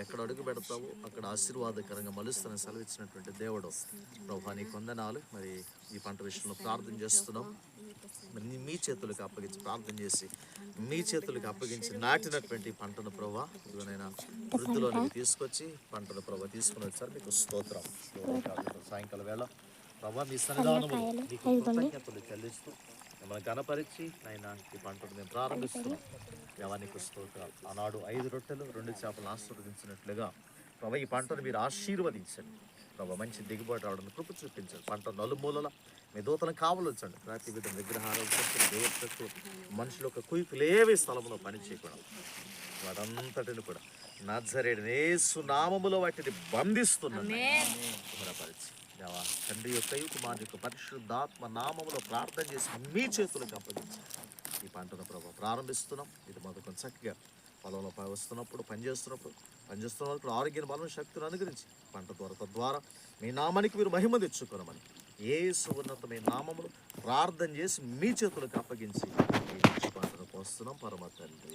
ఎక్కడ అడుగు పెడతావో అక్కడ ఆశీర్వాదకరంగా మలుస్తున్న సెలవిచ్చినటువంటి దేవుడు ప్రభా నీ వందనాలు. మరి ఈ పంట విషయంలో ప్రార్థన చేస్తున్నాం. మరి మీ చేతులకు అప్పగించి ప్రార్థన చేసి మీ చేతులకు అప్పగించి నాటినటువంటి పంటను ప్రభా ఇదిగోనైనా వృద్ధిలోనికి తీసుకొచ్చి పంటను ప్రభా తీసుకుని వచ్చారు. మీకు స్తోత్రం. సాయంకాల వేళ ప్రభా మీ సన్నిధానములు మీకు కృతజ్ఞతలు చెల్లిస్తూ మిమ్మల్ని గణపరిచి నాయన ఈ పంటను మేము ప్రారంభిస్తున్నాం. దేవానికి స్తోత్రాలు. ఆనాడు 5 రొట్టెలు 2 చేపలను ఆశీర్వదించినట్లుగా ప్రభా ఈ పంటను మీరు ఆశీర్వదించండి ప్రభా. మంచి దిగుబడి రావడానికి కృప చూపించండి. పంట నలుమూలల మీ దూతలను కావలించండి. ప్రతి విధ విగ్రహాలు దేవతలు మనుషుల యొక్క కుయుకులేవి స్థలంలో పనిచేయకుండా వాటంతటిని కూడా నజరేయుడైన యేసు నామములో వాటిని బంధిస్తున్నాను. దేవా తండ్రి యొక్క కుమారుని యొక్క పరిశుద్ధాత్మ నామములో ప్రార్థన చేసి మీ చేతులకు అప్పగించి ఈ పంటను ప్రభావ ప్రారంభిస్తున్నాం. ఇది మాకు కొంచెం చక్కగా పొలంలో వస్తున్నప్పుడు పనిచేస్తున్నప్పుడు ఆరోగ్య బలం శక్తిని అనుగ్రహించి పంట తద్వారా మీ నామానికి మీరు మహిమ తెచ్చుకోనమని యేసు ఉన్నతమైన నామములు ప్రార్థన చేసి మీ చేతులకు అప్పగించి ఈ పంటను పోస్తున్నాం పరమ తండ్రి.